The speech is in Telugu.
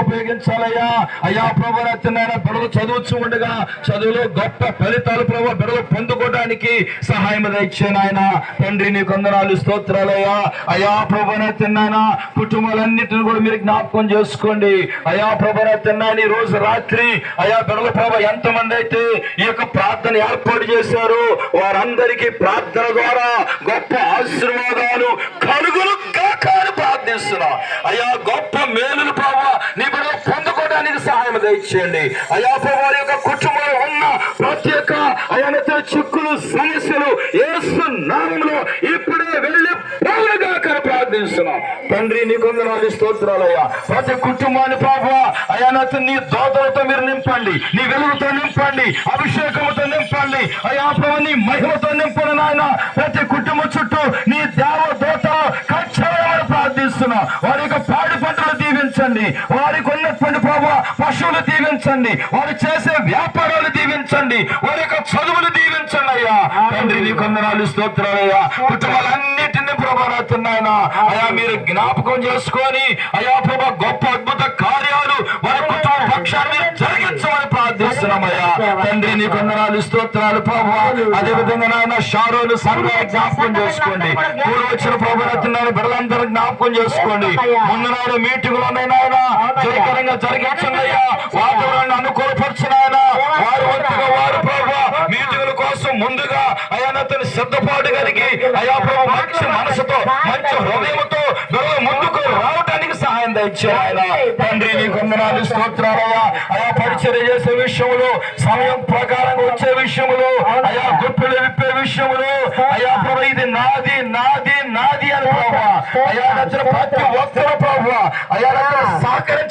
ఉపయోగించాలయ్యా. అయ్యా ప్రభు బిడ్డలు చదువుతూ ఉండగా చదువులో గొప్ప ఫలితాలు ప్రభు బిడ్డలు పొందుకోవడానికి సహాయం దయచేయను ఆయన. తండ్రి నీకు వందనాలు, స్తోత్రాలయ్యా. అయ్యా ప్రభు తిన్నాయన కుటుంబాలన్నిటిని కూడా మీరు జ్ఞాపకం చేసుకోండి. అయ్యా ప్రభు తిన్నాయని ఈ రోజు రాత్రి అయ్యా బిడ్డల ప్రభు ఎంతమంది అయితే ఈ యొక్క ప్రార్థన ఏర్పాటు చేశారు వారందరికీ ప్రార్థన ద్వారా గొప్ప ఆశీర్వాదాలు కలుగును కాక అని ప్రార్థిస్తున్నా. అయ్యా గొప్ప మేలులు ప్రభు నీ బిడ్డలు పొందుకోవడానికి సహాయం దయచేయండి. అయ్యా ప్రభు వారి యొక్క కుటుంబంలో ఉన్న ప్రత్యేక అయ్యా చిక్కులు సమస్యలు యేసు నామములో ఇప్పుడే వెళ్ళి పోవునుగా ప్రార్థిస్తున్నాం. తండ్రి నీ వందనాలు, స్తోత్రాలయ్యా. ప్రతి కుటుంబాన్ని ప్రభు అయ్యా నీ దోతలతో మీరు నింపండి, నీ వెలుగుతో నింపండి, అభిషేకముతో నింపండి. అయ్యా ప్రభు నీ మహిమతో నింపండి నాయన. ప్రతి కుటుంబం చుట్టూ నీ దేవదూతలు ఖచ్చితంగా ప్రార్థిస్తున్నా. వారి యొక్క పాడి పంటలు దీవించండి, వారికి ఉన్నటువంటి ప్రభు పశువులు దీవించండి, వారు చేసే వ్యాపారాలు దీవించండి, వారి యొక్క చదువులు దీవించండి అయ్యా. తండ్రి నీ వందనాలు, స్తోత్రాలయ్యా. కుటుంబాలన్నిటిని ప్రభావితున్నాయన అయ్యా మీరు జ్ఞాపకం చేసుకొని అయ్యా ప్రభా గొప్ప అద్భుత కార్యాలు వారి కుటుంబ పక్షాన్ని జరిగించమని ప్రార్థిస్తున్నామయ్యా. తండ్రి నీ వందనాలు, స్తోత్రాలు ప్రభా. అదే విధంగా నాయన షారోలు సంఘాలు జ్ఞాపకం చేసుకోండి, కూడి వచ్చిన ప్రభావితున్నాను బిడ్డలందరూ జ్ఞాపకం చేసుకోండి. ముందు నాడు మీటింగులోనైనా జయకరంగా జరిగించండి అయ్యా. వాతావరణాన్ని అనుకూలపరచునాయన. వారు వంతుగా వారు ప్రభా మీటింగుల కోసం ముందుగా అయ్యా అతని సిద్ధపాటు కలిగి అయ్యా ప్రభు మంచి మనసుతో మంచి హృదయంతో ముందుకు రావడానికి సహాయం దయచేయాలి. తండ్రి నీకు వందనాలు, స్తోత్రాలయ్యా. అయా పరిచర్య చేసే విషయంలో సమయం ప్రకారంగా వచ్చే విషయంలో అయా గుప్పులు విప్పే విషయంలో అయా ప్రభు ఇది నాది నాది నాది అని ప్రభు అయా ప్రతి ఒక్కరు ప్రభు అయా సహకరించి